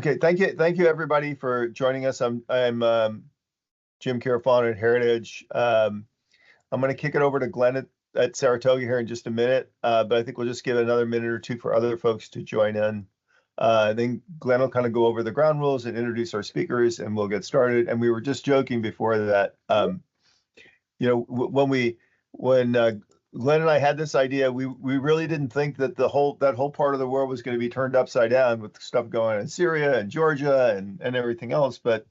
Okay, thank you everybody for joining us. I'm Jim Carafano at Heritage. I'm going to kick it over to Glenn at Saratoga here in just a minute, but I think we'll just give it another minute or two for other folks to join in. Then Glenn will kind of go over the ground rules and introduce our speakers, and we'll get started. And we were just joking before that, when Glenn and I had this idea, we really didn't think that that whole part of the world was going to be turned upside down with stuff going on in Syria and Georgia and everything else. But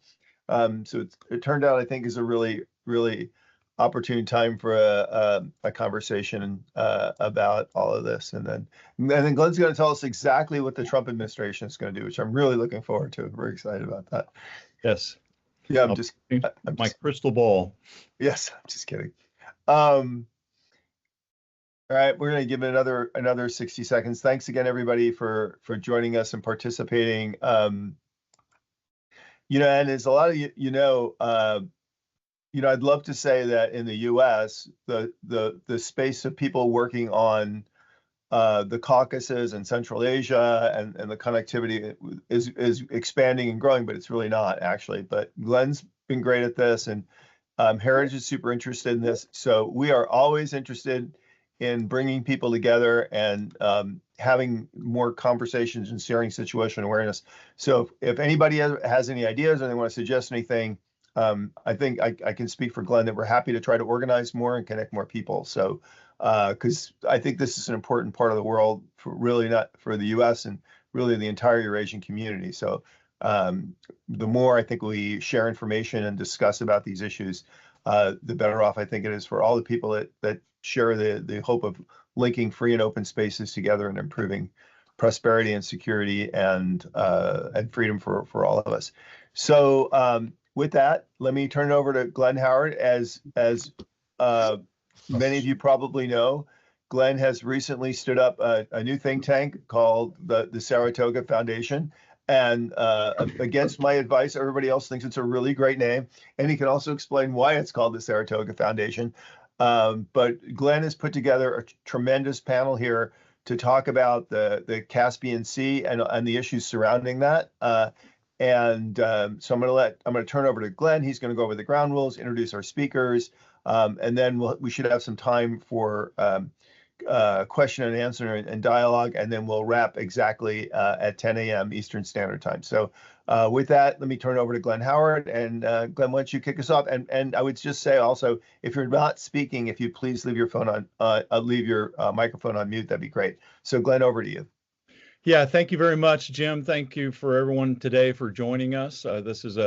so it turned out, I think, is a really opportune time for a conversation about all of this. And then Glenn's going to tell us exactly what the Trump administration is going to do, which I'm really looking forward to. I'm very excited about that. Yes. Yeah, my crystal ball. Yes, I'm just kidding. All right, we're going to give it another 60 seconds. Thanks again, everybody, for joining us and participating. And as a lot of I'd love to say that in the U.S., the space of people working on the Caucasus and Central Asia and the connectivity is expanding and growing, but it's really not actually. But Glenn's been great at this, and Heritage is super interested in this. So we are always interested in bringing people together and having more conversations and sharing situation awareness. So if anybody has any ideas or they want to suggest anything, I think I can speak for Glenn that we're happy to try to organize more and connect more people. So, because I think this is an important part of the world, for really not for the U.S. and really the entire Eurasian community. So, the more I think we share information and discuss about these issues, the better off I think it is for all the people that share the hope of linking free and open spaces together and improving prosperity and security and freedom for all of us. So with that, let me turn it over to Glenn Howard. As many of you probably know, Glenn has recently stood up a new think tank called the Saratoga Foundation. And against my advice, everybody else thinks it's a really great name. And he can also explain why it's called the Saratoga Foundation. But Glenn has put together a tremendous panel here to talk about the Caspian Sea and the issues surrounding that. So I'm going to turn over to Glenn. He's going to go over the ground rules, introduce our speakers, and then we should have some time for question and answer and dialogue, and then we'll wrap exactly at 10 a.m. Eastern Standard Time. So with that, let me turn it over to Glenn Howard. And Glenn, why don't you kick us off? And I would just say also, if you're not speaking, if you please leave your phone on, leave your microphone on mute, that'd be great. So Glenn, over to you. Yeah, thank you very much, Jim. Thank you for everyone today for joining us. This is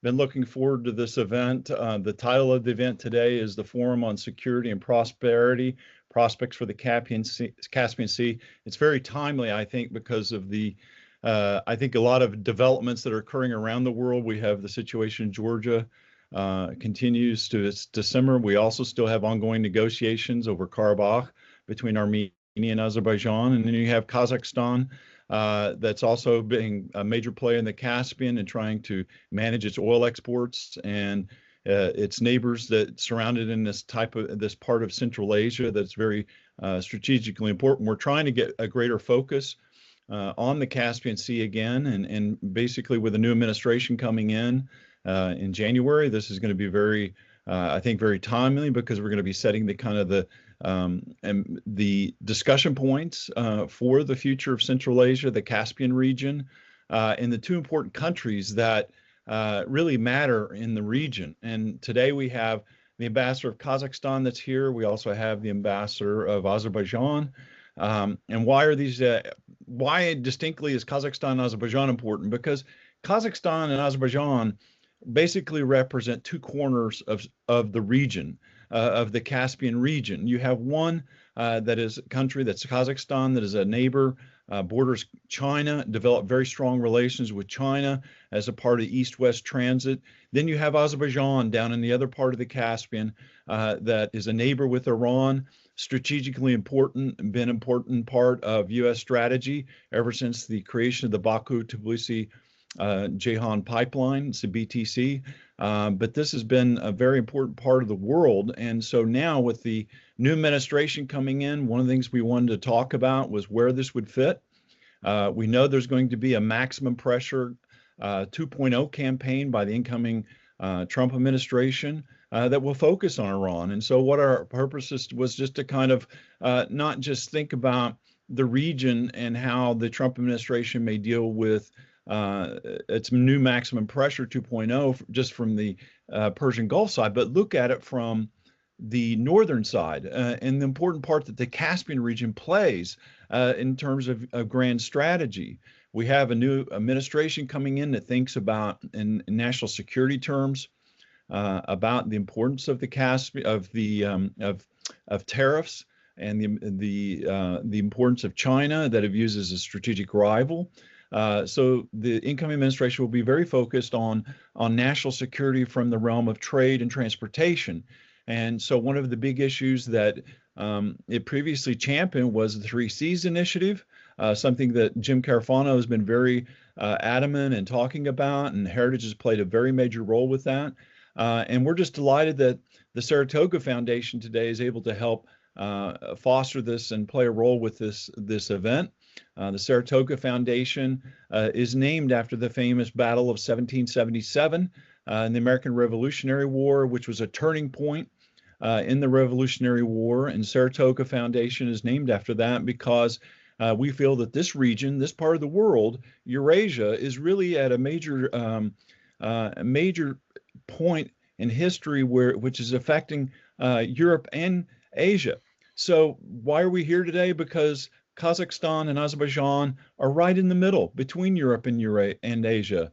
been looking forward to this event. The title of the event today is the Forum on Security and Prosperity, Prospects for the Caspian Sea. It's very timely, I think, because of the, I think a lot of developments that are occurring around the world. We have the situation in Georgia continues to simmer. We also still have ongoing negotiations over Karabakh between Armenia and Azerbaijan, and then you have Kazakhstan that's also being a major player in the Caspian and trying to manage its oil exports and its neighbors that surrounded in this part of Central Asia that's very strategically important. We're trying to get a greater focus on the Caspian Sea again, and basically with the new administration coming in January, this is going to be very, I think, very timely, because we're going to be setting the kind of the discussion points for the future of Central Asia, the Caspian region, and the two important countries that really matter in the region. And today we have the ambassador of Kazakhstan that's here. We also have the ambassador of Azerbaijan. And why are these? Why distinctly is Kazakhstan and Azerbaijan important? Because Kazakhstan and Azerbaijan basically represent two corners of the region, of the Caspian region. You have one that is a country that's Kazakhstan, that is a neighbor, borders China, developed very strong relations with China as a part of East-West transit. Then you have Azerbaijan down in the other part of the Caspian that is a neighbor with Iran, strategically important, been an important part of U.S. strategy ever since the creation of the Baku-Tbilisi Ceyhan pipeline, it's a BTC, but this has been a very important part of the world. And so now with the new administration coming in, one of the things we wanted to talk about was where this would fit. We know there's going to be a maximum pressure 2.0 campaign by the incoming Trump administration that will focus on Iran. And so what our purpose was just to kind of not just think about the region and how the Trump administration may deal with its new maximum pressure 2.0 just from the Persian Gulf side, but look at it from the northern side and the important part that the Caspian region plays in terms of grand strategy. We have a new administration coming in that thinks about, in national security terms, about the importance of the Caspian, of tariffs, and the importance of China that it views as a strategic rival. So the incoming administration will be very focused on national security from the realm of trade and transportation. And so one of the big issues that it previously championed was the 3 Cs initiative, something that Jim Carafano has been very adamant in talking about, and Heritage has played a very major role with that. And we're just delighted that the Saratoga Foundation today is able to help foster this and play a role with this event. The Saratoga Foundation is named after the famous Battle of 1777 in the American Revolutionary War, which was a turning point in the Revolutionary War. And Saratoga Foundation is named after that because we feel that this region, this part of the world, Eurasia, is really at a major point in history which is affecting Europe and Asia. So why are we here today? Because Kazakhstan and Azerbaijan are right in the middle between Europe and Asia.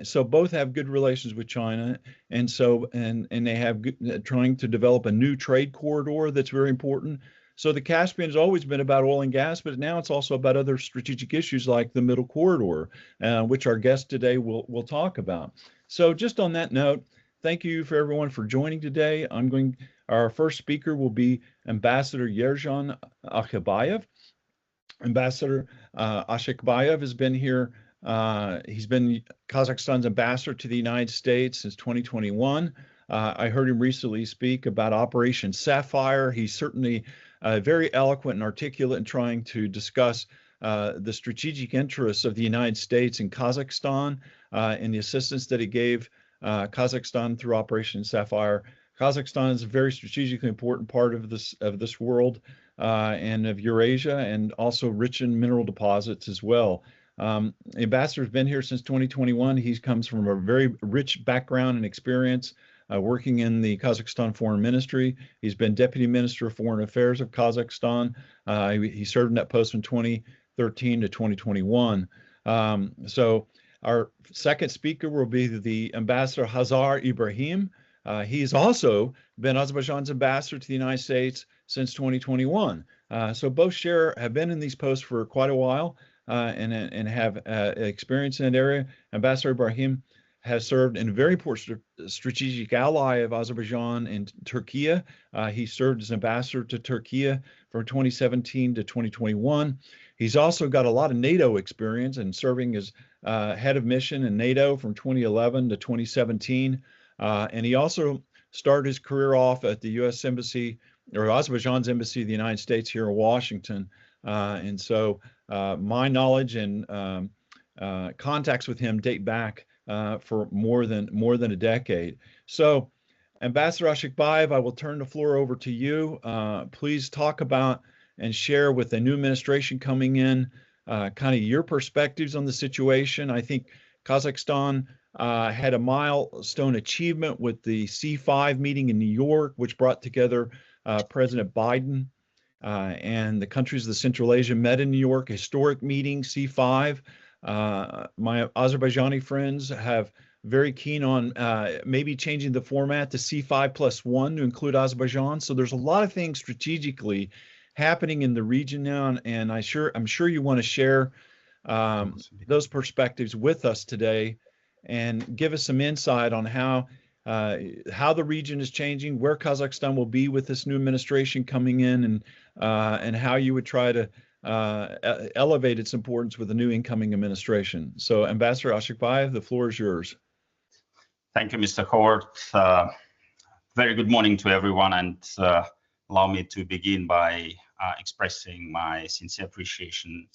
So both have good relations with China, and they have trying to develop a new trade corridor that's very important. So the Caspian has always been about oil and gas, but now it's also about other strategic issues like the Middle Corridor, which our guest today will talk about. So just on that note, thank you for everyone for joining today. Our first speaker will be Ambassador Yerzhan Akhbayev. Ambassador Akhbayev has been here. He's been Kazakhstan's ambassador to the United States since 2021. I heard him recently speak about Operation Sapphire. He's certainly very eloquent and articulate in trying to discuss the strategic interests of the United States in Kazakhstan and the assistance that he gave Kazakhstan through Operation Sapphire. Kazakhstan is a very strategically important part of this world and of Eurasia, and also rich in mineral deposits as well. The ambassador's been here since 2021. He comes from a very rich background and experience working in the Kazakhstan Foreign Ministry. He's been Deputy Minister of Foreign Affairs of Kazakhstan. He served in that post from 2013 to 2021. So our second speaker will be the Ambassador Hazar Ibrahim. He's also been Azerbaijan's ambassador to the United States since 2021. So both have been in these posts for quite a while and have experience in that area. Ambassador Ibrahim has served in a very important strategic ally of Azerbaijan in Turkey. He served as ambassador to Turkey from 2017 to 2021. He's also got a lot of NATO experience and serving as head of mission in NATO from 2011 to 2017. And he also started his career off at the U.S. Embassy, or Azerbaijan's embassy in the United States here in Washington. And so my knowledge and contacts with him date back for more than a decade. So, Ambassador Akhbayev, I will turn the floor over to you. Please talk about and share with the new administration coming in, kind of your perspectives on the situation. I think Kazakhstan had a milestone achievement with the C5 meeting in New York, which brought together President Biden and the countries of the Central Asia met in New York, historic meeting, C5. My Azerbaijani friends have very keen on maybe changing the format to C5+1 to include Azerbaijan. So there's a lot of things strategically happening in the region now, and I'm sure you want to share those perspectives with us today and give us some insight on how the region is changing, where Kazakhstan will be with this new administration coming in, and how you would try to elevate its importance with the new incoming administration. So, Ambassador Akhbayev, the floor is yours. Thank you, Mr. Howard. Very good morning to everyone, and allow me to begin by expressing my sincere appreciation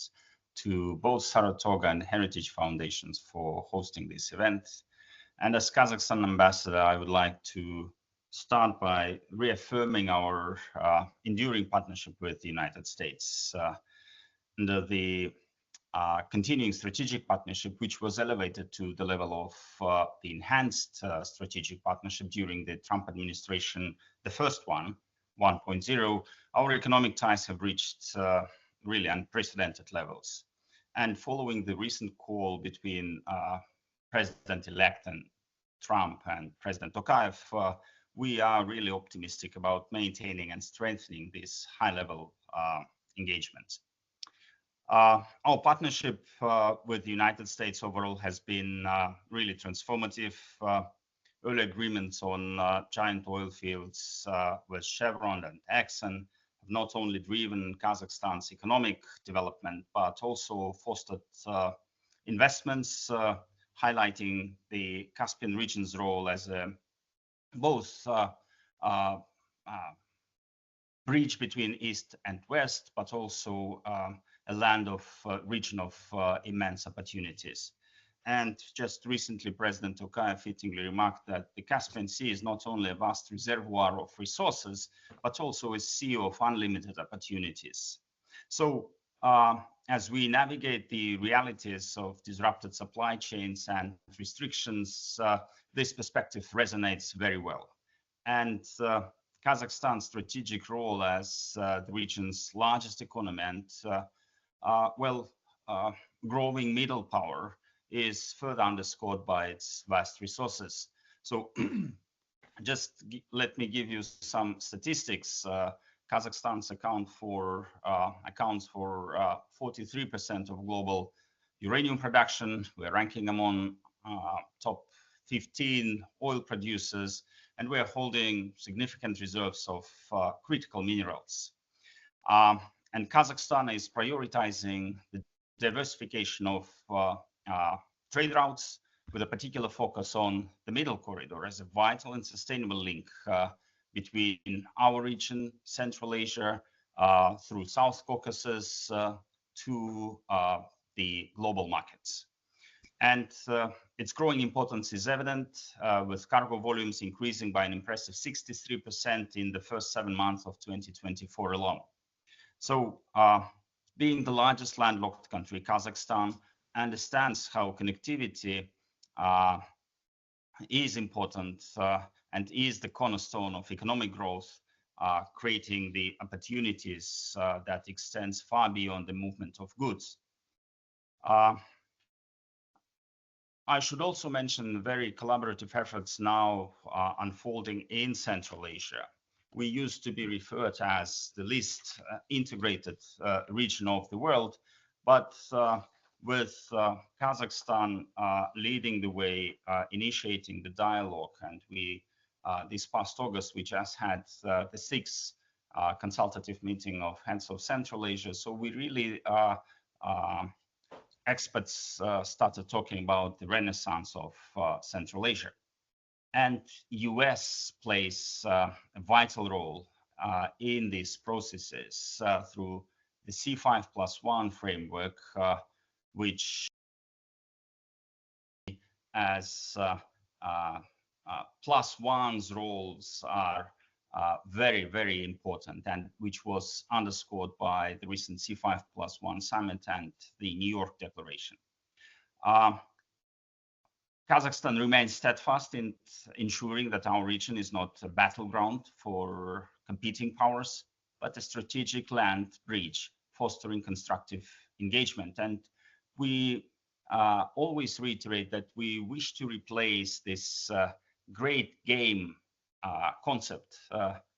to both Saratoga and Heritage Foundations for hosting this event. And as Kazakhstan ambassador, I would like to start by reaffirming our enduring partnership with the United States under the continuing strategic partnership, which was elevated to the level of the enhanced strategic partnership during the Trump administration, the first one, 1.0. Our economic ties have reached really unprecedented levels. And following the recent call between President-elect and Trump and President Tokayev, we are really optimistic about maintaining and strengthening this high-level engagement. Our partnership with the United States overall has been really transformative. Early agreements on giant oil fields with Chevron and Exxon have not only driven Kazakhstan's economic development, but also fostered investments, highlighting the Caspian region's role as a both bridge between East and West, but also a land of region of immense opportunities. And just recently, President Tokayev fittingly remarked that the Caspian Sea is not only a vast reservoir of resources, but also a sea of unlimited opportunities. So as we navigate the realities of disrupted supply chains and restrictions, this perspective resonates very well. And Kazakhstan's strategic role as the region's largest economy and growing middle power is further underscored by its vast resources. So just let me give you some statistics. Kazakhstan's accounts for 43% of global uranium production. We're ranking among top 15 oil producers, and we're holding significant reserves of critical minerals. And Kazakhstan is prioritizing the diversification of trade routes with a particular focus on the middle corridor as a vital and sustainable link between our region, Central Asia, through South Caucasus to the global markets. And its growing importance is evident with cargo volumes increasing by an impressive 63% in the first 7 months of 2024 alone. So being the largest landlocked country, Kazakhstan understands how connectivity is important and is the cornerstone of economic growth, creating the opportunities that extends far beyond the movement of goods. I should also mention very collaborative efforts now unfolding in Central Asia. We used to be referred as the least integrated region of the world, but with Kazakhstan leading the way, initiating the dialogue, and we this past August we just had the 6th consultative meeting of Heads of Central Asia. So we really experts started talking about the renaissance of Central Asia. And US plays a vital role in these processes through the C5+1 framework, which as plus one's roles are very, very important, and which was underscored by the recent C5+1 summit and the New York Declaration. Kazakhstan remains steadfast in ensuring that our region is not a battleground for competing powers, but a strategic land bridge, fostering constructive engagement. And we always reiterate that we wish to replace this great game concept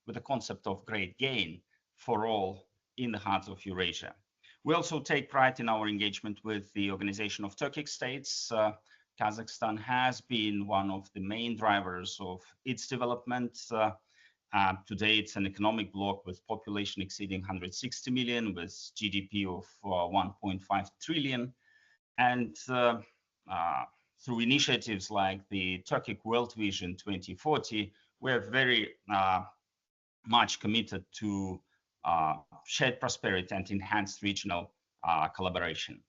with the concept of great gain for all in the heart of Eurasia. We also take pride in our engagement with the Organization of Turkic States. Kazakhstan has been one of the main drivers of its development. Today, it's an economic bloc with population exceeding 160 million, with GDP of 1.5 trillion. And through initiatives like the Turkic World Vision 2040, we're very much committed to shared prosperity and enhanced regional collaboration.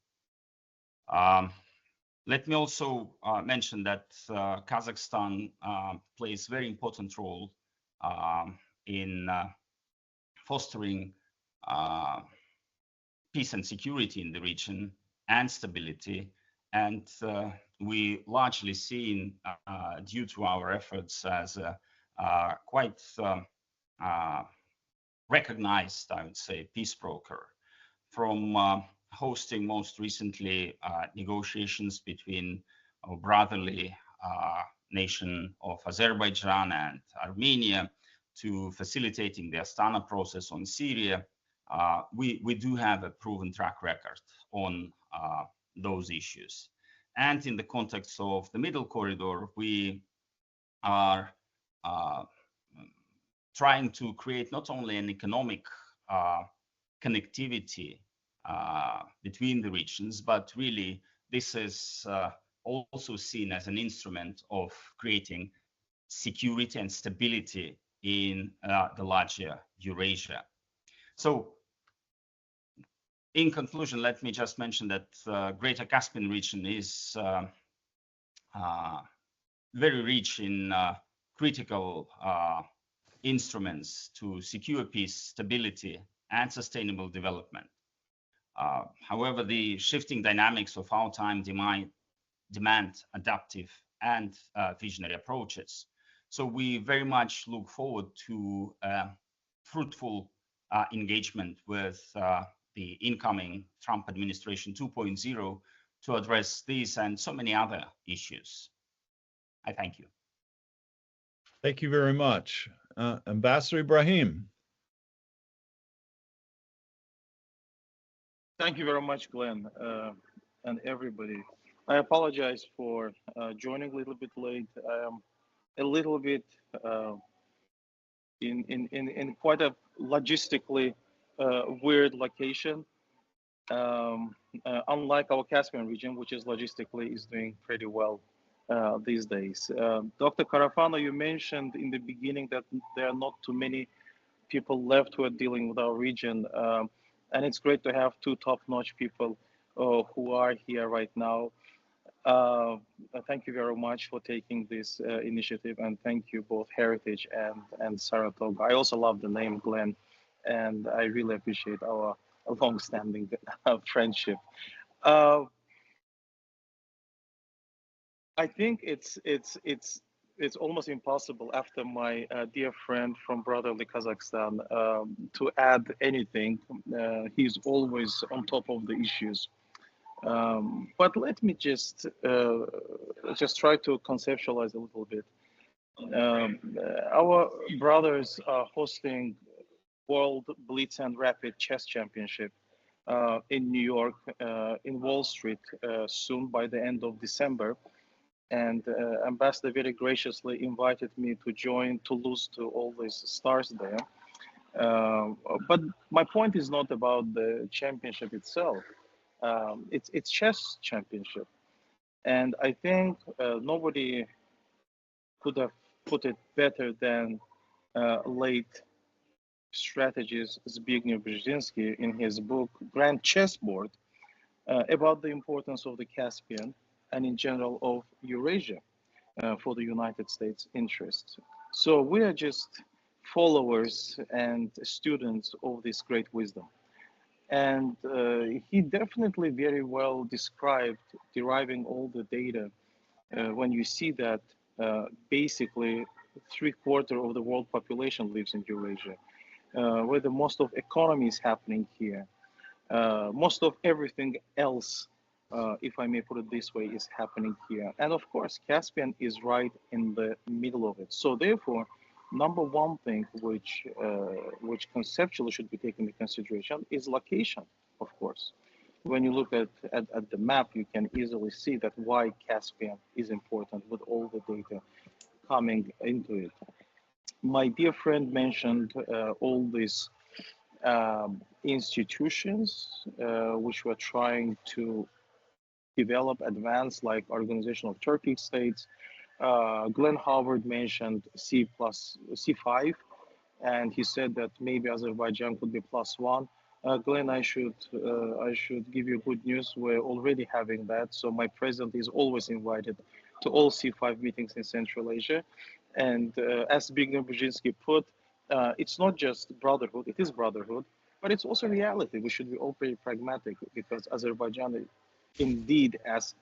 Let me also mention that Kazakhstan plays very important role in fostering peace and security in the region and stability. And we largely seen, due to our efforts, as a quite recognized, I would say, peace broker, from hosting most recently negotiations between a brotherly nation of Azerbaijan and Armenia, to facilitating the Astana process on Syria. We do have a proven track record on those issues. And in the context of the Middle Corridor, we are trying to create not only an economic connectivity between the regions, but really this is also seen as an instrument of creating security and stability in the larger Eurasia. So in conclusion, let me just mention that Greater Caspian region is very rich in critical instruments to secure peace, stability, and sustainable development. However, the shifting dynamics of our time demand adaptive and visionary approaches. So we very much look forward to fruitful engagement with the incoming Trump administration 2.0 to address these and so many other issues. I thank you. Thank you very much. Ambassador Ibrahim. Thank you very much, Glenn, and everybody. I apologize for joining a little bit late. I am a little bit in quite a logistically weird location. Unlike our Caspian region, which is logistically is doing pretty well these days. Dr. Karafano, you mentioned in the beginning that there are not too many people left who are dealing with our region. And it's great to have two top-notch people who are here right now. Thank you very much for taking this initiative, and thank you both Heritage and Saratoga. I also love the name Glenn, and I really appreciate our long-standing friendship. I think it's almost impossible after my dear friend from brotherly Kazakhstan to add anything. He's always on top of the issues. But let me just try to conceptualize a little bit. Our brothers are hosting World Blitz and Rapid Chess Championship in New York, in Wall Street, soon by the end of December. And Ambassador very graciously invited me to join, to lose to all these stars there. But my point is not about the championship itself. It's chess championship. And I think nobody could have put it better than late strategist Zbigniew Brzezinski in his book, Grand Chessboard, about the importance of the Caspian and in general of Eurasia for the United States interests. So we are just followers and students of this great wisdom. And he definitely very well described deriving all the data when you see that basically 3/4 of the world population lives in Eurasia, where the most of economy is happening here. Most of everything else, if I may put it this way, is happening here. And of course, Caspian is right in the middle of it. So therefore, number one thing which conceptually should be taken into consideration is location, of course. When you look at the map, you can easily see that why Caspian is important with all the data coming into it. My dear friend mentioned all these institutions which were trying to develop, advance, like Organization of Turkic States. Glenn Howard mentioned C+C5, and he said that maybe Azerbaijan could be +1. Glenn, I should give you good news. We're already having that. So my president is always invited to all C5 meetings in Central Asia. And as Zbigniew Brzezinski put, it's not just brotherhood, it is brotherhood, but it's also reality. We should be all pretty pragmatic because Azerbaijan, indeed, as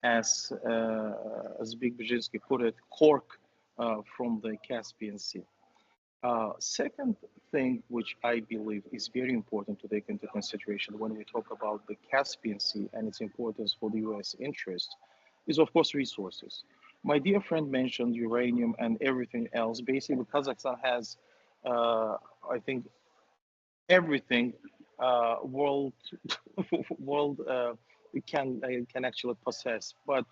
Big Brzezinski put it, cork from the Caspian Sea. Second thing, which I believe is very important to take into consideration when we talk about the Caspian Sea and its importance for the US interest, is of course resources. My dear friend mentioned uranium and everything else. Basically, Kazakhstan has, I think, everything world world can actually possess. But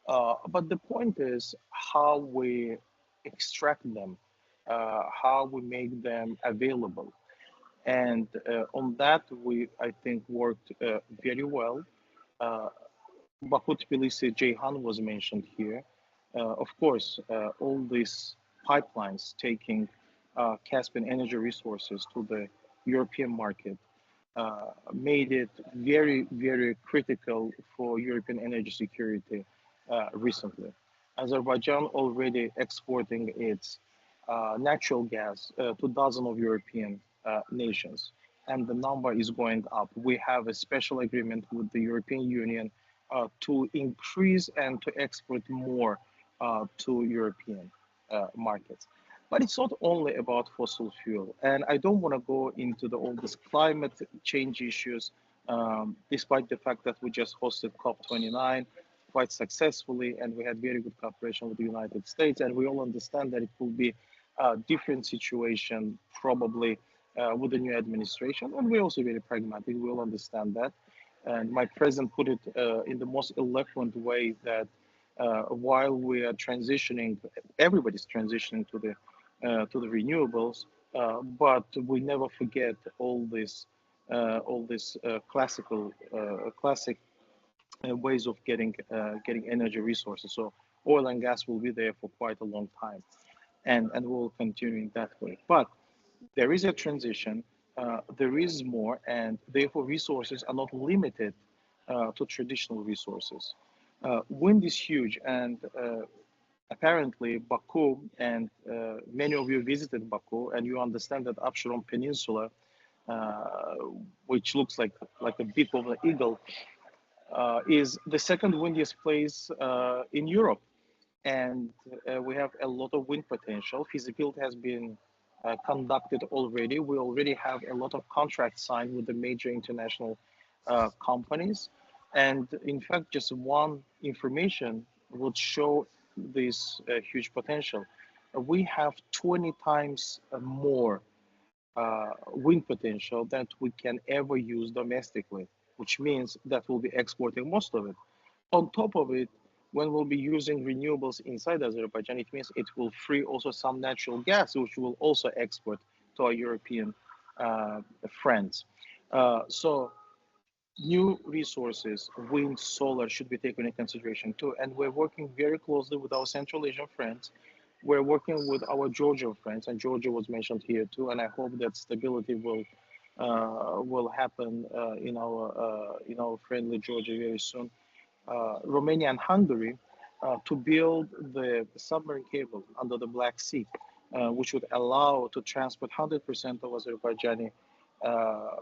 the point is how we extract them, how we make them available. And on that, we, I think, worked very well. Uh, Baku Tbilisi Ceyhan was mentioned here. Of course, all these pipelines taking Caspian energy resources to the European market made it very, very critical for European energy security recently. Azerbaijan already exporting its natural gas to dozens of European nations, and the number is going up. We have a special agreement with the European Union to increase and to export more to European markets. But it's not only about fossil fuel. And I don't want to go into all this climate change issues, despite the fact that we just hosted COP29 quite successfully, and we had very good cooperation with the United States. And we all understand that it will be a different situation probably with the new administration. And we're also very pragmatic. We all understand that. And my president put it in the most eloquent way that while we are transitioning, everybody's transitioning to the renewables, but we never forget all this classic ways of getting energy resources. So oil and gas will be there for quite a long time, and we'll continue in that way. But there is a transition, there is more, and therefore resources are not limited to traditional resources. Wind is huge, and apparently Baku, and many of you visited Baku, and you understand that Absheron Peninsula, which looks like a beak of an eagle, is the second windiest place in Europe. And we have a lot of wind potential. Feasibility has been conducted already. We already have a lot of contracts signed with the major international companies. And in fact, just one information would show this huge potential. We have 20 times more wind potential that we can ever use domestically, which means that we'll be exporting most of it. On top of it, when we'll be using renewables inside Azerbaijan, it means it will free also some natural gas, which we'll also export to our European friends. So new resources, wind, solar should be taken into consideration too. And we're working very closely with our Central Asian friends. We're working with our Georgian friends, and Georgia was mentioned here too. And I hope that stability will happen in our friendly Georgia very soon. Romania and Hungary to build the submarine cable under the Black Sea, which would allow to transport 100% of Azerbaijani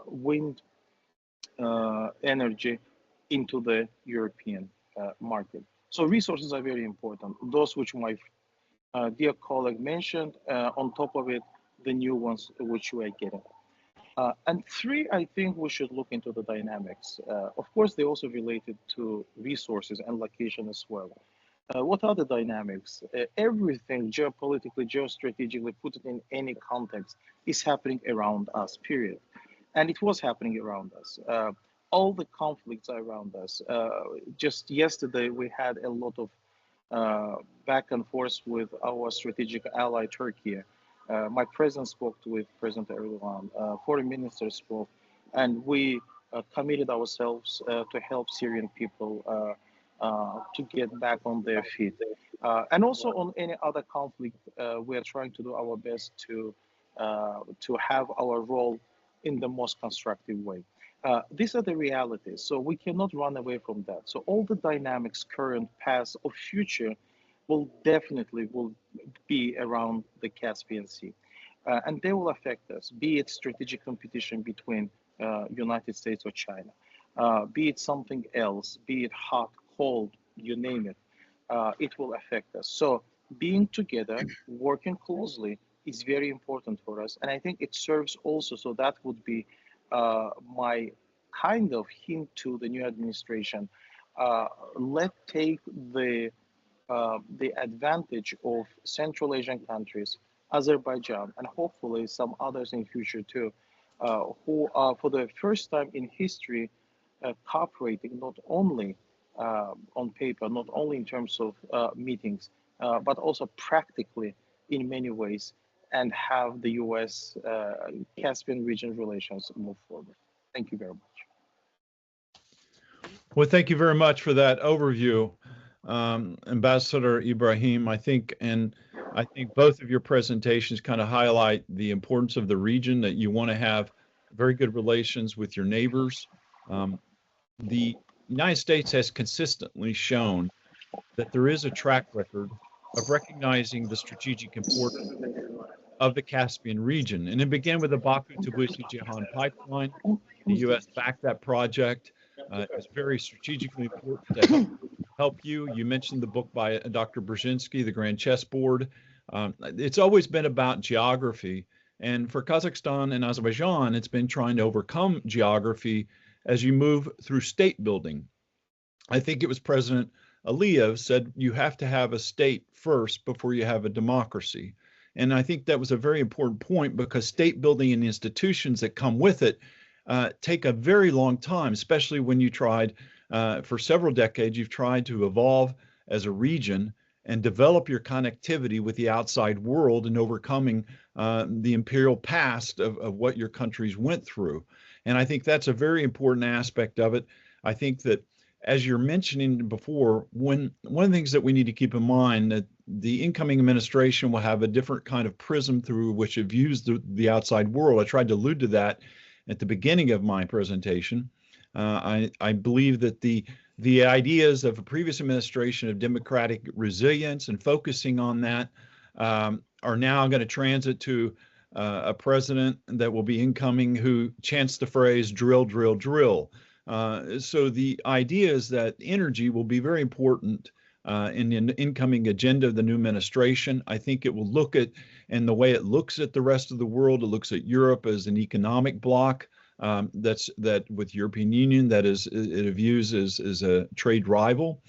wind energy into the European market. So resources are very important. Those which my dear colleague mentioned, on top of it, the new ones which we are getting. And three, I think we should look into the dynamics. Of course, they're also related to resources and location as well. What are the dynamics? Everything geopolitically, geostrategically, put it in any context, is happening around us, period. And it was happening around us. All the conflicts are around us. Just yesterday, we had a lot of back and forth with our strategic ally, Turkey. My president spoke with President Erdogan, foreign minister spoke, and we committed ourselves to help Syrian people to get back on their feet. And also on any other conflict, we are trying to do our best to have our role in the most constructive way. These are the realities, so we cannot run away from that. So all the dynamics, current, past, or future, will definitely will be around the Caspian Sea, and they will affect us. Be it strategic competition between United States or China, be it something else, be it hot, cold, you name it, it will affect us. So being together, working closely is very important for us. And I think it serves also, so that would be my kind of hint to the new administration. Let take the advantage of Central Asian countries, Azerbaijan, and hopefully some others in future too, who are for the first time in history cooperating not only on paper, not only in terms of meetings, but also practically in many ways, and have the U.S. Caspian region relations move forward. Thank you very much. Well, thank you very much for that overview, Ambassador Ibrahim. I think both of your presentations kind of highlight the importance of the region, that you want to have very good relations with your neighbors. The United States has consistently shown that there is a track record of recognizing the strategic importance of the Caspian region. And it began with the Baku-Tbilisi-Ceyhan pipeline. The U.S. backed that project. It was very strategically important to help you. You mentioned the book by Dr. Brzezinski, The Grand Chessboard. It's always been about geography. And for Kazakhstan and Azerbaijan, it's been trying to overcome geography as you move through state building. I think it was President Aliyev said you have to have a state first before you have a democracy. And I think that was a very important point, because state building and the institutions that come with it take a very long time, especially when you tried for several decades, you've tried to evolve as a region and develop your connectivity with the outside world and overcoming the imperial past of what your countries went through. And I think that's a very important aspect of it. I think that, as you're mentioning before, one of the things that we need to keep in mind, that the incoming administration will have a different kind of prism through which it views the outside world. I tried to allude to that at the beginning of my presentation. I believe that the ideas of a previous administration of democratic resilience and focusing on that are now going to transit to a president that will be incoming who chants the phrase drill, drill, drill. So the idea is that energy will be very important in the incoming agenda of the new administration. I think it will look at, and the way it looks at the rest of the world, it looks at Europe as an economic bloc that with European Union that it views as a trade rival.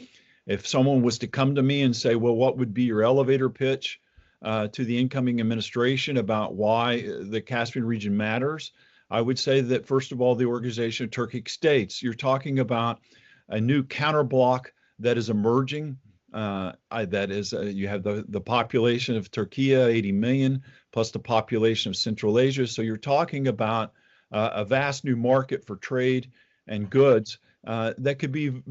If someone was to come to me and say, well, what would be your elevator pitch to the incoming administration about why the Caspian region matters, I would say that, first of all, the Organization of Turkic States. You're talking about a new counterbloc that is emerging. That is, you have the population of Turkey, 80 million, plus the population of Central Asia. So you're talking about a vast new market for trade and goods that could be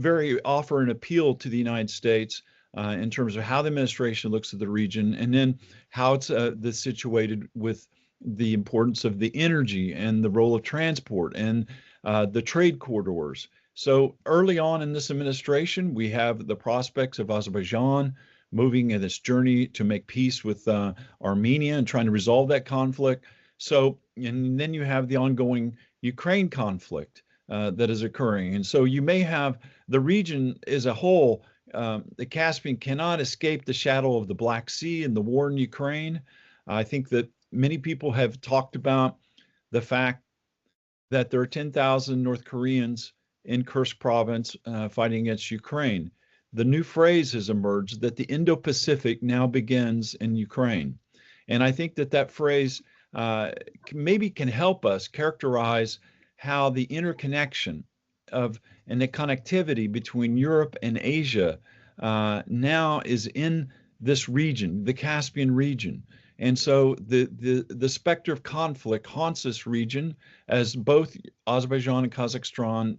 offer an appeal to the United States in terms of how the administration looks at the region, and then how it's situated with the importance of the energy and the role of transport and the trade corridors. So early on in this administration, we have the prospects of Azerbaijan moving in this journey to make peace with Armenia and trying to resolve that conflict. So, and then you have the ongoing Ukraine conflict that is occurring. And so you may have the region as a whole. The Caspian cannot escape the shadow of the Black Sea and the war in Ukraine. I think that many people have talked about the fact that there are 10,000 North Koreans in Kursk province fighting against Ukraine. The new phrase has emerged that the Indo-Pacific now begins in Ukraine. And I think that phrase maybe can help us characterize how the interconnection of and the connectivity between Europe and Asia now is in this region, the Caspian region. And so the specter of conflict haunts this region as both Azerbaijan and Kazakhstan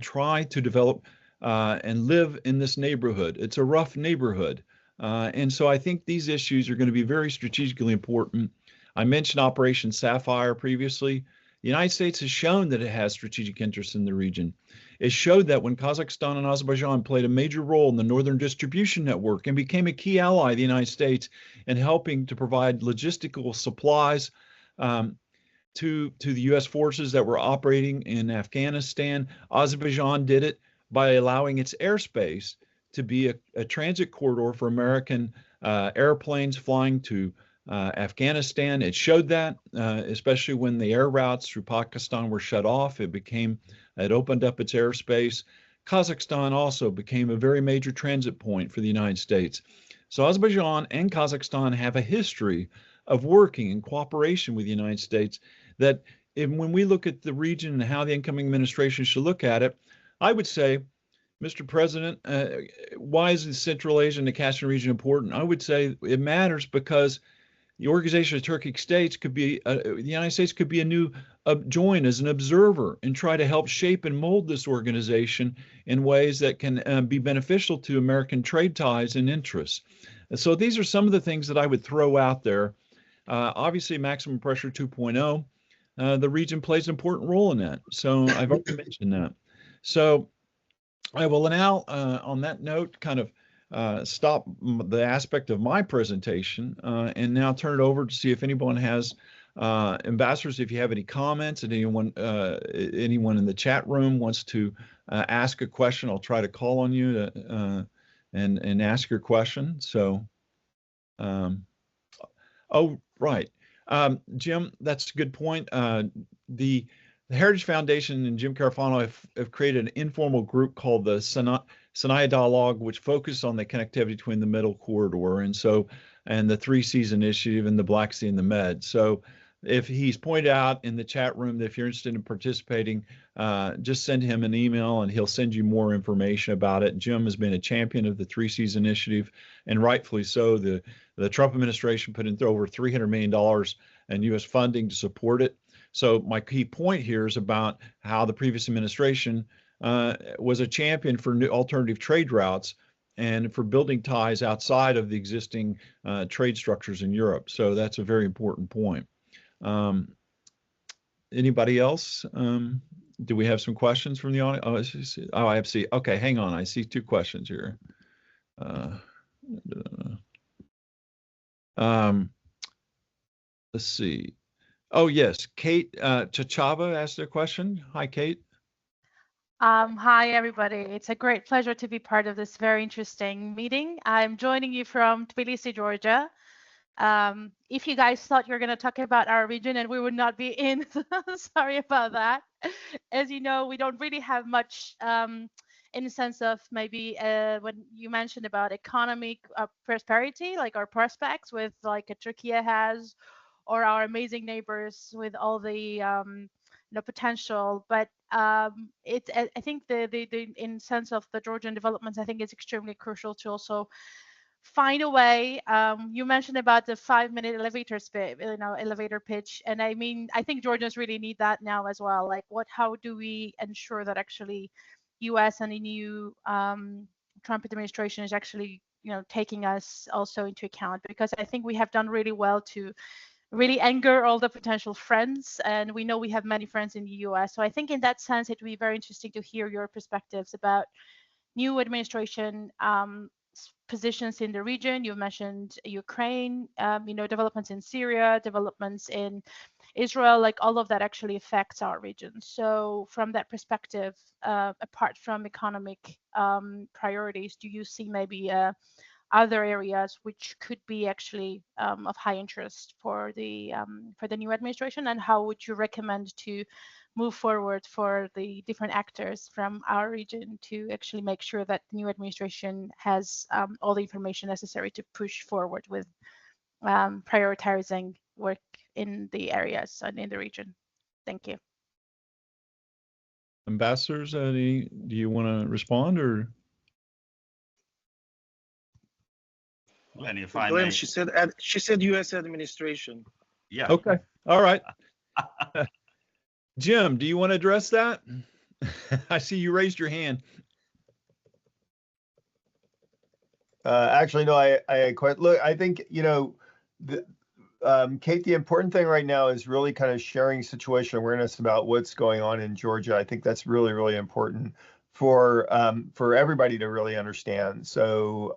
try to develop and live in this neighborhood. It's a rough neighborhood. And so I think these issues are going to be very strategically important. I mentioned Operation Sapphire previously. The United States has shown that it has strategic interests in the region. It showed that when Kazakhstan and Azerbaijan played a major role in the Northern Distribution Network and became a key ally of the United States in helping to provide logistical supplies to the U.S. forces that were operating in Afghanistan. Azerbaijan did it by allowing its airspace to be a transit corridor for American airplanes flying to Afghanistan. It showed that, especially when the air routes through Pakistan were shut off, it opened up its airspace. Kazakhstan also became a very major transit point for the United States. So Azerbaijan and Kazakhstan have a history of working in cooperation with the United States that when we look at the region and how the incoming administration should look at it, I would say, Mr. President, why is the Central Asia and the Caspian region important? I would say it matters because the Organization of Turkic States could be, the United States could be a new join as an observer and try to help shape and mold this organization in ways that can be beneficial to American trade ties and interests. And so these are some of the things that I would throw out there. Obviously, maximum pressure 2.0, the region plays an important role in that. So I've already mentioned that. So I will now, on that note, kind of stop the aspect of my presentation and now turn it over to see if anyone has ambassadors, if you have any comments and anyone in the chat room wants to ask a question, I'll try to call on you to, and ask your question. So, oh, right. Jim, that's a good point. The Heritage Foundation and Jim Carafano have created an informal group called the Sinai Dialogue, which focuses on the connectivity between the Middle Corridor and the 3 Seas Initiative and the Black Sea and the Med. So if he's pointed out in the chat room that if you're interested in participating, just send him an email and he'll send you more information about it. Jim has been a champion of the 3 Seas Initiative, and rightfully so. The Trump administration put in over $300 million in U.S. funding to support it. So my key point here is about how the previous administration was a champion for new alternative trade routes and for building ties outside of the existing trade structures in Europe. So that's a very important point. Anybody else? Do we have some questions from the audience? Oh, I see. Okay, hang on. I see 2 questions here. Let's see. Oh, yes. Kate Chachava asked a question. Hi, Kate. Hi, everybody. It's a great pleasure to be part of this very interesting meeting. I'm joining you from Tbilisi, Georgia. If you guys thought you were going to talk about our region and we would not be in, sorry about that. As you know, we don't really have much in the sense of maybe when you mentioned about economic prosperity, like our prospects with like Turkey has, or our amazing neighbors with all the potential. But I think the in sense of the Georgian developments, I think it's extremely crucial to also find a way. You mentioned about the 5-minute elevator pitch, and I mean, I think Georgians really need that now as well. Like, how do we ensure that actually U.S. and the new Trump administration is actually taking us also into account? Because I think we have done really well to really anger all the potential friends, and we know we have many friends in the US. So I think in that sense, it would be very interesting to hear your perspectives about new administration positions in the region. You mentioned Ukraine, developments in Syria, developments in Israel, like all of that actually affects our region. So from that perspective, apart from economic priorities, do you see maybe other areas which could be actually of high interest for the new administration, and how would you recommend to move forward for the different actors from our region to actually make sure that the new administration has all the information necessary to push forward with prioritizing work in the areas and in the region? Thank you. Ambassadors, do you want to respond or? And if I Glenn, may, she said U.S. administration. yeah. Okay. All right. Jim, do you want to address that? I see you raised your hand. Actually, no, I quite look. I think Kate, the important thing right now is really kind of sharing situation awareness about what's going on in Georgia. I think that's really, really important for everybody to really understand. So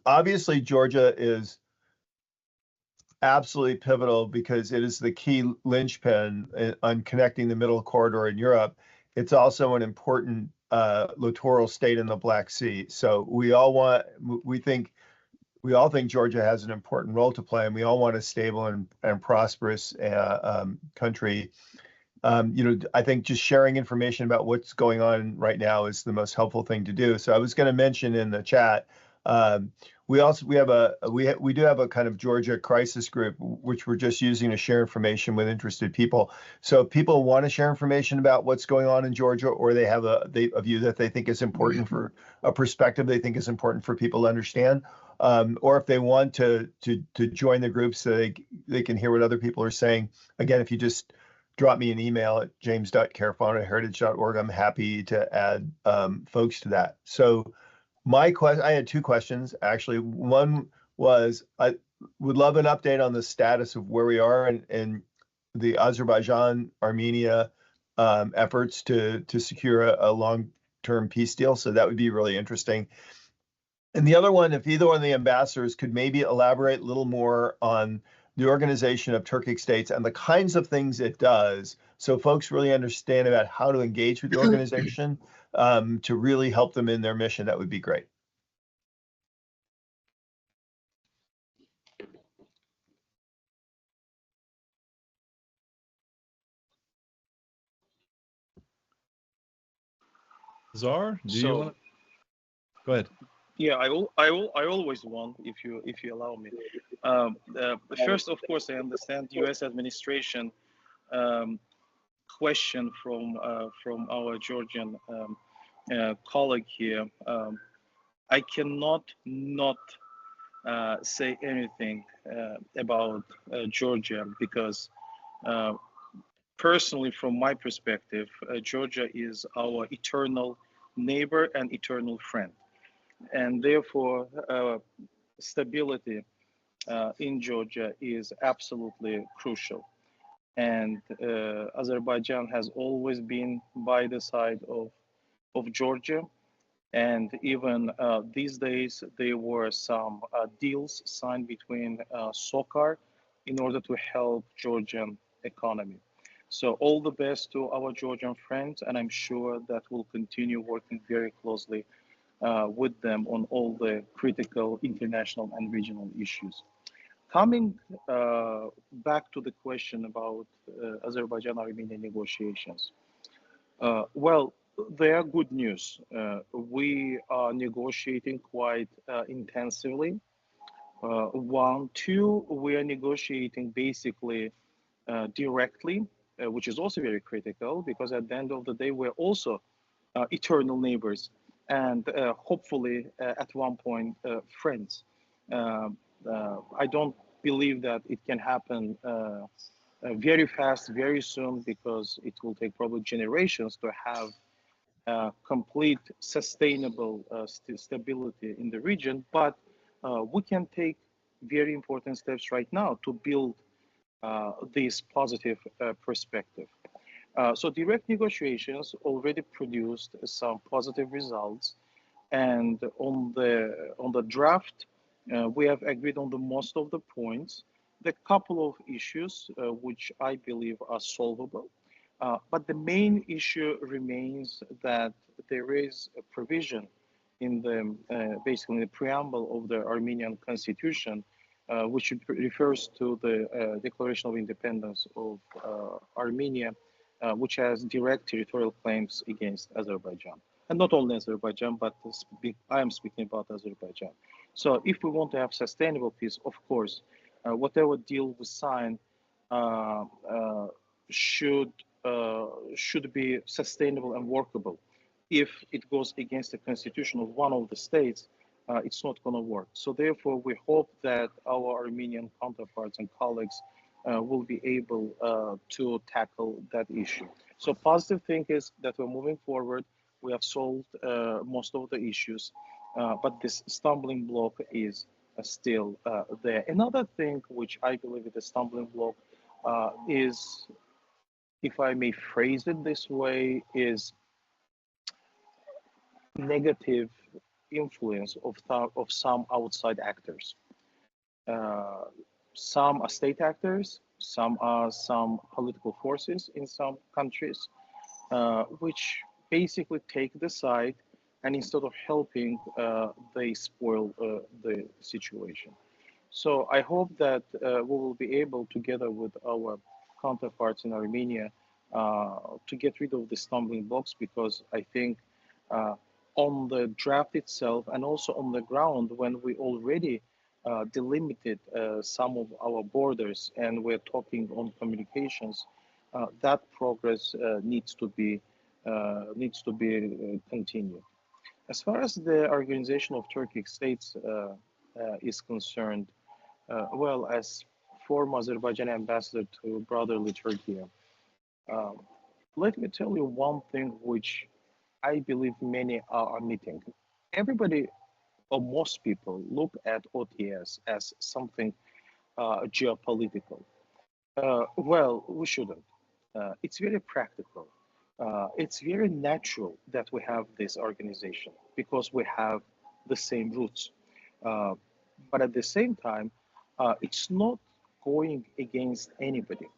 obviously, Georgia is absolutely pivotal because it is the key linchpin on connecting the middle corridor in Europe. It's also an important littoral state in the Black Sea. So we all think Georgia has an important role to play, and we all want a stable and prosperous country. I think just sharing information about what's going on right now is the most helpful thing to do. So I was going to mention in the chat, we do have a kind of Georgia crisis group, which we're just using to share information with interested people. So if people want to share information about what's going on in Georgia, or they have a view that they think is important for a perspective they think is important for people to understand, or if they want to join the group so they can hear what other people are saying. Again, if you just drop me an email at james.carafano@heritage.org, I'm happy to add folks to that. So I had two questions, actually. One was, I would love an update on the status of where we are in the Azerbaijan-Armenia efforts to secure a long-term peace deal. So that would be really interesting. And the other one, if either one of the ambassadors could maybe elaborate a little more on the organization of Turkic states and the kinds of things it does, so folks really understand about how to engage with the organization to really help them in their mission, that would be great. Czar, do you want to go ahead? Yeah, I always want, if you allow me. First, of course, I understand U.S. administration question from our Georgian colleague here. I cannot not say anything about Georgia because personally, from my perspective, Georgia is our eternal neighbor and eternal friend. And therefore, stability in Georgia is absolutely crucial. And Azerbaijan has always been by the side of Georgia. And even these days, there were some deals signed between SOCAR in order to help Georgian economy. So all the best to our Georgian friends, and I'm sure that we'll continue working very closely with them on all the critical international and regional issues. Coming back to the question about Azerbaijan-Armenia negotiations. Well, they are good news. We are negotiating quite intensively. One, two, we are negotiating basically directly, which is also very critical because at the end of the day, we're also eternal neighbors and hopefully at one point friends. I don't believe that it can happen very fast, very soon, because it will take probably generations to have complete sustainable stability in the region. But we can take very important steps right now to build this positive perspective. So direct negotiations already produced some positive results, and on the draft, we have agreed on the most of the points. The couple of issues which I believe are solvable, but the main issue remains that there is a provision in the basically in the preamble of the Armenian constitution, which refers to the Declaration of Independence of Armenia, which has direct territorial claims against Azerbaijan. And not only Azerbaijan, but I am speaking about Azerbaijan. So if we want to have sustainable peace, of course, whatever deal we sign should be sustainable and workable. If it goes against the constitution of one of the states, it's not going to work. So therefore, we hope that our Armenian counterparts and colleagues will be able to tackle that issue. So positive thing is that we're moving forward. We have solved most of the issues, but this stumbling block is still there. Another thing which I believe is a stumbling block is, if I may phrase it this way, is negative influence of some outside actors. Uh, some are state actors, some are some political forces in some countries, which basically take the side, and instead of helping, they spoil the situation. So I hope that we will be able, together with our counterparts in Armenia, to get rid of the stumbling blocks, because I think uh, on the draft itself and also on the ground, when we already delimited some of our borders and we're talking on communications, that progress needs to be continued. As far as the organization of Turkic states is concerned, well, as former Azerbaijan ambassador to brotherly Turkey, um, let me tell you one thing which I believe many are omitting. Everybody, or most people, look at OTS as something geopolitical. Well, we shouldn't. It's very practical. It's very natural that we have this organization because we have the same roots. Uh, but at the same time, it's not going against anybody.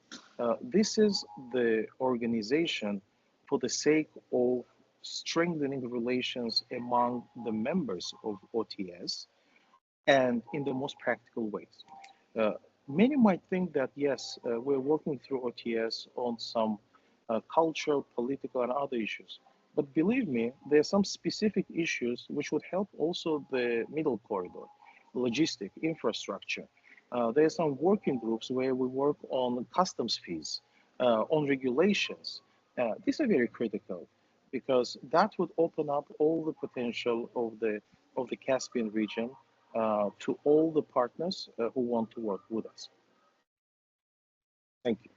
This is the organization for the sake of strengthening relations among the members of OTS and in the most practical ways. Uh, Many might think that yes, we're working through OTS on some cultural, political, and other issues. But believe me, there are some specific issues which would help also the middle corridor, logistic, infrastructure. There are some working groups where we work on customs fees, on regulations. These are very critical because that would open up all the potential of the Caspian region to all the partners who want to work with us. Thank you.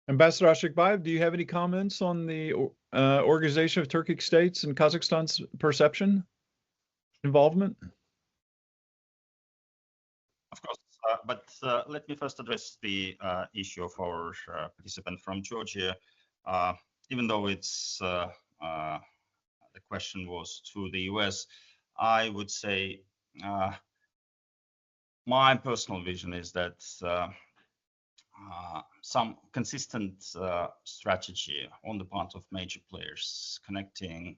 Ambassador Ashikbayev, do you have any comments on the Organization of Turkic States and Kazakhstan's perception involvement? Of course, but let me first address the issue of our participant from Georgia. Even though it's the question was to the US, I would say my personal vision is that some consistent strategy on the part of major players connecting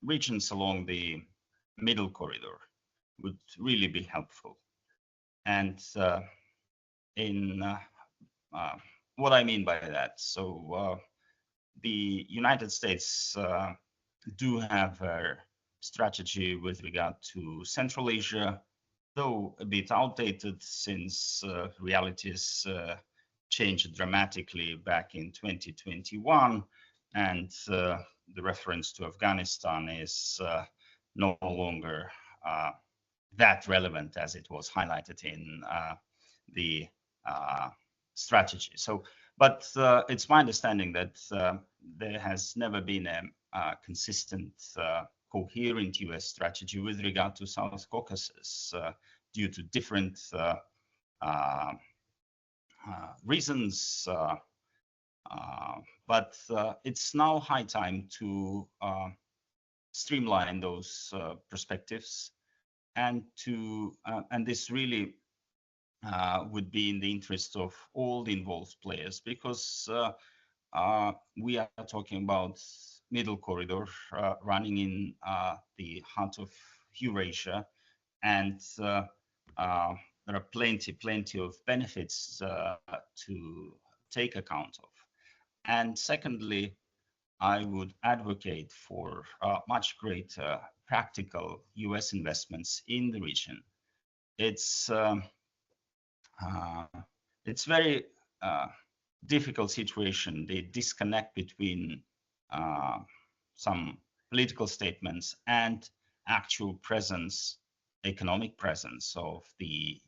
regions along the middle corridor would really be helpful. And in what I mean by that, so the United States do have a strategy with regard to Central Asia, though a bit outdated since realities changed dramatically back in 2021, and the reference to Afghanistan is no longer that relevant as it was highlighted in the strategy. So, but it's my understanding that there has never been a consistent, coherent US strategy with regard to South Caucasus due to different reasons. But it's now high time to streamline those perspectives, and to and this really would be in the interest of all the involved players, because we are talking about middle corridor running in the heart of Eurasia, and there are plenty of benefits to take account of. And secondly, I would advocate for much greater practical US investments in the region. It's very difficult situation, the disconnect between some political statements and actual presence, economic presence of the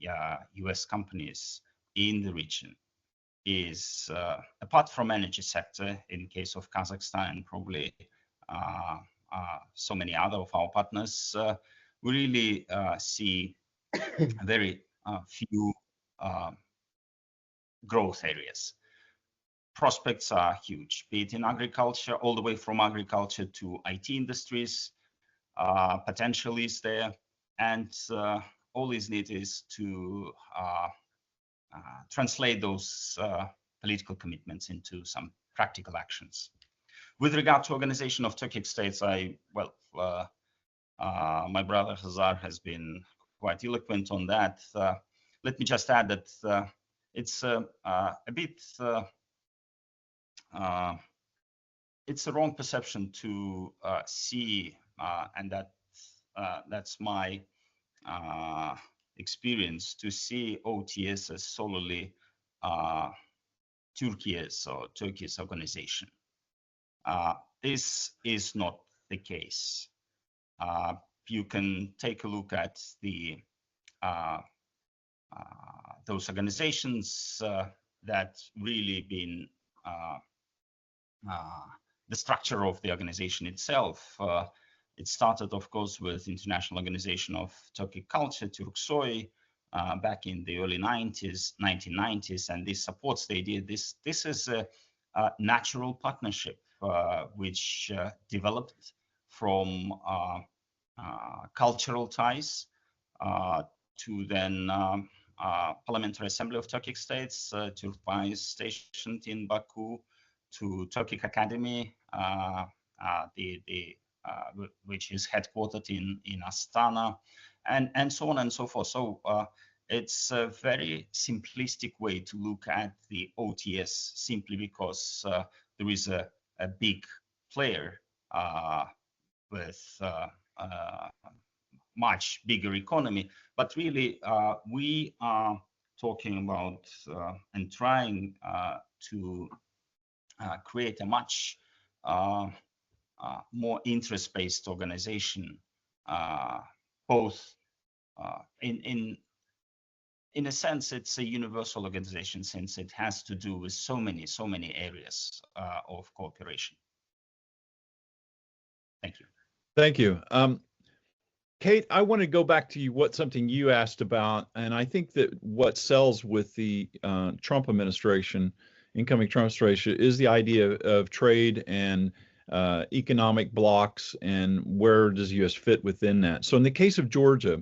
US companies in the region is, apart from energy sector, in case of Kazakhstan, and probably so many other of our partners, we really see very few growth areas. Prospects are huge, be it in agriculture, all the way from agriculture to IT industries. Potential is there, and all is needed is to translate those political commitments into some practical actions. With regard to organization of Turkic states, my brother Hazar has been quite eloquent on that. Let me just add that it's a bit it's a wrong perception to see, and that's my experience, to see OTS as solely Turkey's or Turkey's organization. This is not the case. You can take a look at the those organizations that really been the structure of the organization itself. It started, of course, with International Organization of Turkic Culture, Turksoy, back in the early 1990s, and this supports the idea. This is a natural partnership which developed from cultural ties to then Parliamentary Assembly of Turkic States, Turkbay stationed in Baku, to Turkic Academy, which is headquartered in Astana, and so on and so forth. So it's a very simplistic way to look at the OTS, simply because there is a big player with much bigger economy. But really, we are talking about and trying to create a much more interest-based organization, both in a sense, it's a universal organization, since it has to do with so many areas of cooperation. Thank you. Thank you. Kate, I want to go back to something you asked about, and I think that what sells with the Trump administration, incoming Trump administration, is the idea of trade and economic blocks, and where does the U.S. fit within that. So in the case of Georgia,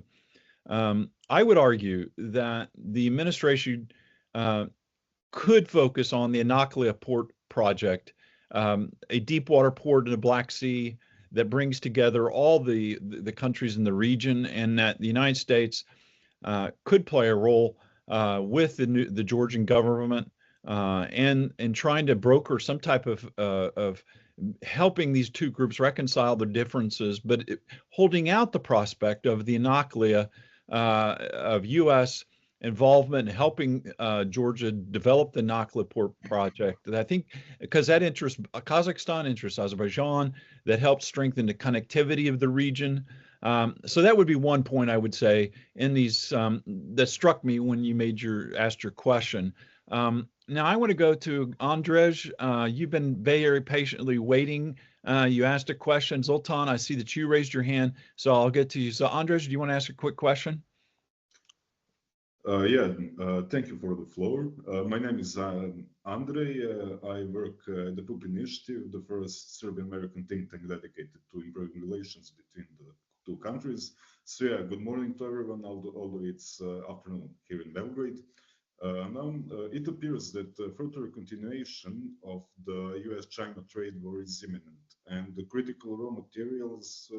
I would argue that the administration could focus on the Anaklia Port project, a deep water port in the Black Sea that brings together all the countries in the region, and that the United States could play a role with the Georgian government and trying to broker some type of helping these two groups reconcile their differences, but holding out the prospect of the Anaklia of U.S. involvement in helping Georgia develop the Anaklia Port project. And I think because that interests Kazakhstan, interests Azerbaijan, that helps strengthen the connectivity of the region. So that would be one point I would say in these that struck me when you asked your question. Now I want to go to Andrej. You've been very patiently waiting. You asked a question. Zoltan, I see that you raised your hand, so I'll get to you. So Andrej, do you want to ask a quick question? Thank you for the floor. My name is Andrej. I work at the PUP Initiative, the first Serbian-American think tank dedicated to improving relations between the two countries. So yeah, good morning to everyone, although it's afternoon here in Belgrade. Now, it appears that further continuation of the US-China trade war is imminent, and the critical raw materials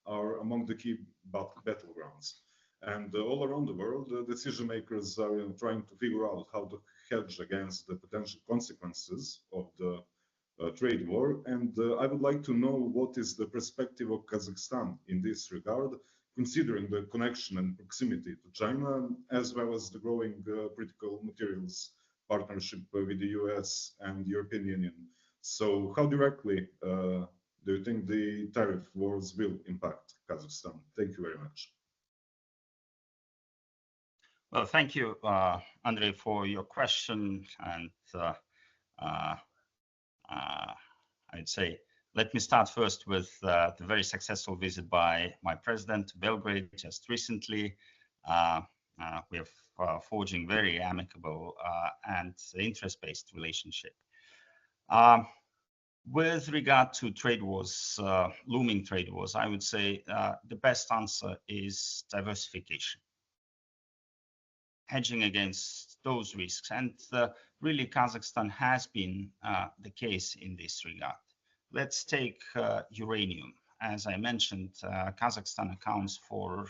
are among the key battlegrounds. And all around the world, decision makers are trying to figure out how to hedge against the potential consequences of the trade war. And I would like to know what is the perspective of Kazakhstan in this regard, considering the connection and proximity to China, as well as the growing critical materials partnership with the US and the European Union. So how directly do you think the tariff wars will impact Kazakhstan? Thank you very much. Well, thank you, Andrej, for your question. And I'd say Let me start first with the very successful visit by my president to Belgrade just recently. We are forging very amicable and interest-based relationship. With regard to trade wars, looming trade wars, I would say the best answer is diversification, hedging against those risks. And really, Kazakhstan has been the case in this regard. Let's take uranium. As I mentioned, Kazakhstan accounts for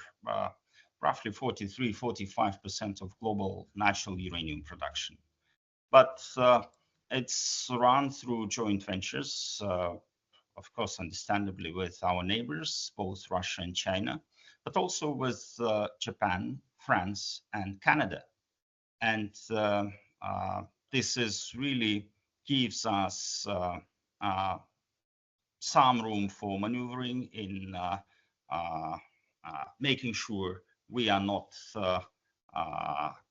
roughly 43-45% of global natural uranium production. But it's run through joint ventures, of course, understandably with our neighbors, both Russia and China, but also with Japan, France, and Canada. And this is really gives us some room for maneuvering in making sure we are not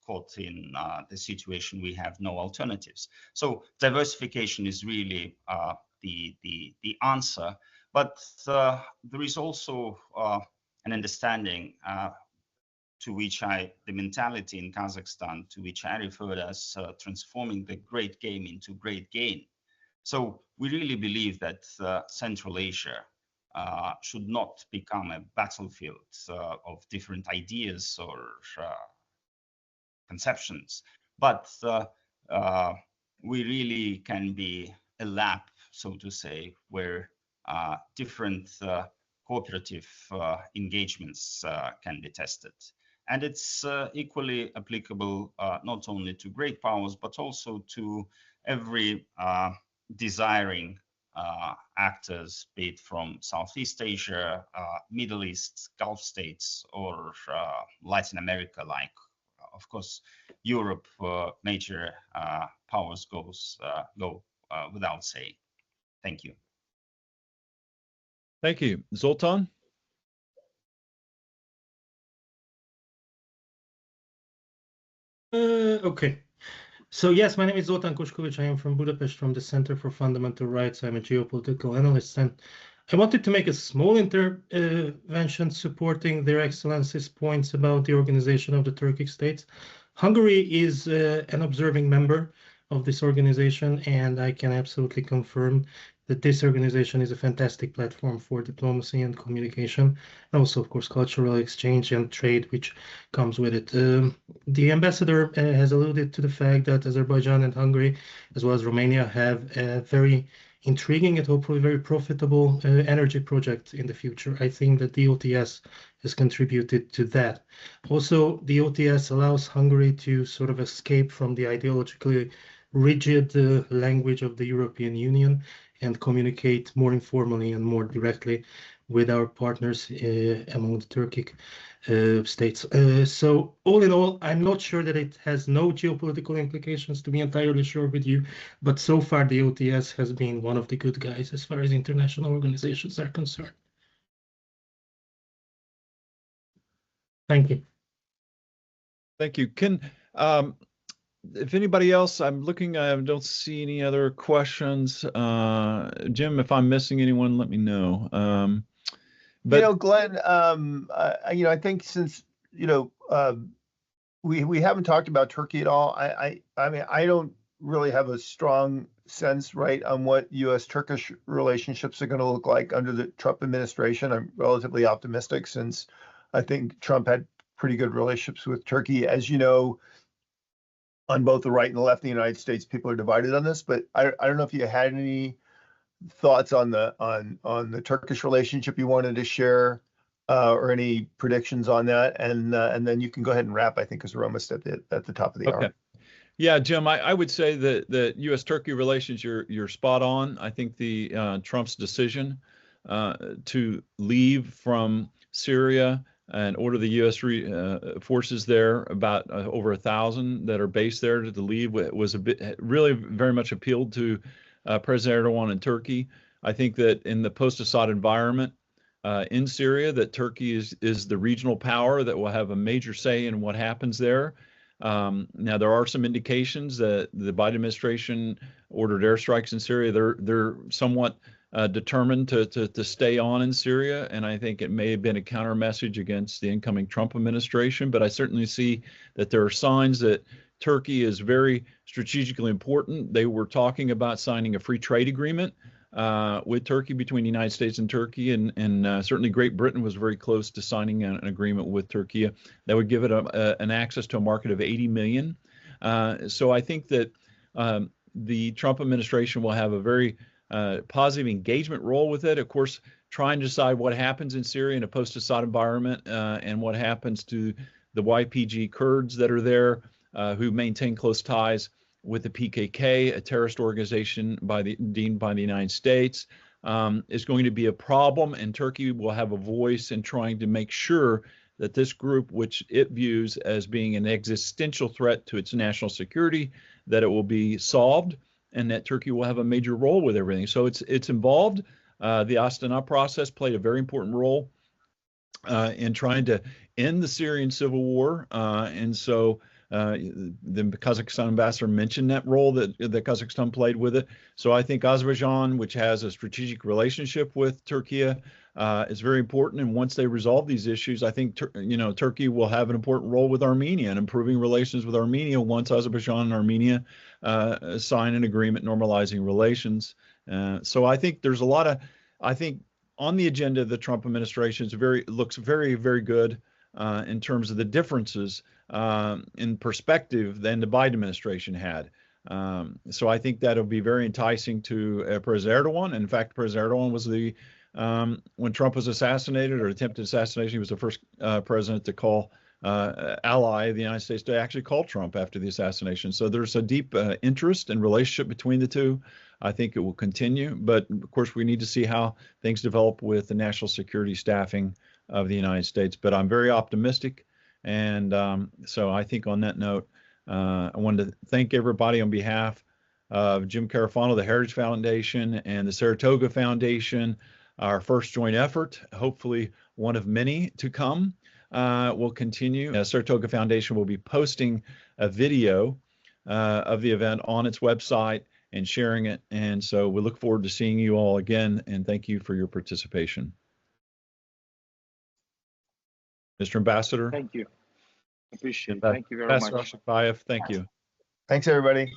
caught in the situation we have no alternatives. So diversification is really the answer, but there is also an understanding to which the mentality in Kazakhstan, to which I referred as transforming the great game into great gain. So we really believe that Central Asia should not become a battlefield of different ideas or conceptions, but we really can be a lab, so to say, where different cooperative engagements can be tested. And it's equally applicable not only to great powers, but also to every desiring actors, be it from Southeast Asia, Middle East, Gulf states, or Latin America, like, of course, Europe, major powers go without saying. Thank you. Thank you. Zoltan? Okay. So yes, my name is Zoltan Kushkovic. I am from Budapest, from the Center for Fundamental Rights. I'm a geopolitical analyst, and I wanted to make a small intervention supporting Their Excellencies' points about the organization of the Turkic states. Hungary is an observing member of this organization, and I can absolutely confirm that this organization is a fantastic platform for diplomacy and communication, and also, of course, cultural exchange and trade, which comes with it. The ambassador has alluded to the fact that Azerbaijan and Hungary, as well as Romania, have a very intriguing and hopefully very profitable energy project in the future. I think that the OTS has contributed to that. Also, the OTS allows Hungary to sort of escape from the ideologically rigid language of the European Union and communicate more informally and more directly with our partners among the Turkic states. So all in all, I'm not sure that it has no geopolitical implications, to be entirely sure with you, but so far the OTS has been one of the good guys as far as international organizations are concerned. Thank you. Thank you. If anybody else, I'm looking, I don't see any other questions. Jim, if I'm missing anyone, let me know. But Glenn, I think since we haven't talked about Turkey at all. I mean, I don't really have a strong sense, right, on what U.S.-Turkish relationships are going to look like under the Trump administration. I'm relatively optimistic since I think Trump had pretty good relationships with Turkey. As you know, on both the right and the left of the United States, people are divided on this. But I don't know if you had any thoughts on the Turkish relationship you wanted to share, or any predictions on that, and then you can go ahead and wrap. I think, because we're almost at the top of the hour. Yeah, Jim, I would say that the U.S.-Turkey relations, you're spot on. I think the Trump's decision to leave from Syria and order the U.S. forces there, about over 1,000 that are based there, to leave was really very much appealed to President Erdogan in Turkey. I think that in the post-Assad environment in Syria, that Turkey is the regional power that will have a major say in what happens there. Now, there are some indications that the Biden administration ordered airstrikes in Syria. They're somewhat determined to stay on in Syria, and I think it may have been a counter message against the incoming Trump administration. But I certainly see that there are signs that Turkey is very strategically important. They were talking about signing a free trade agreement with Turkey, between the United States and Turkey, and certainly Great Britain was very close to signing an agreement with Turkey that would give it an access to a market of 80 million. So I think that the Trump administration will have a very positive engagement role with it. Of course, trying to decide what happens in Syria in a post-Assad environment, and what happens to the YPG Kurds that are there, who maintain close ties with the PKK, a terrorist organization deemed by the United States, is going to be a problem, and Turkey will have a voice in trying to make sure that this group, which it views as being an existential threat to its national security, that it will be solved, and that Turkey will have a major role with everything. So it's involved. The Astana process played a very important role in trying to end the Syrian civil war, and so the Kazakhstan ambassador mentioned that role that Kazakhstan played with it. So I think Azerbaijan, which has a strategic relationship with Turkey, is very important. And once they resolve these issues, I think Turkey will have an important role with Armenia and improving relations with Armenia once Azerbaijan and Armenia sign an agreement normalizing relations. So I think there's a lot of, I think on the agenda of the Trump administration looks very, very good in terms of the differences in perspective than the Biden administration had. So I think that'll be very enticing to President Erdogan. In fact, President Erdogan was when Trump was assassinated or attempted assassination, he was the first president to call ally of the United States to actually call Trump after the assassination. So there's a deep interest and relationship between the two. I think it will continue, but of course we need to see how things develop with the national security staffing of the United States. But I'm very optimistic, and so I think on that note, I wanted to thank everybody on behalf of Jim Carafano, the Heritage Foundation, and the Saratoga Foundation. Our first joint effort, hopefully one of many to come, will continue. Saratoga Foundation will be posting a video of the event on its website and sharing it. And so we look forward to seeing you all again, and thank you for your participation. Mr. Ambassador. Thank you. Appreciate it. Thank you very much. Ambassador Ashokbayev, thank you. Thanks, everybody.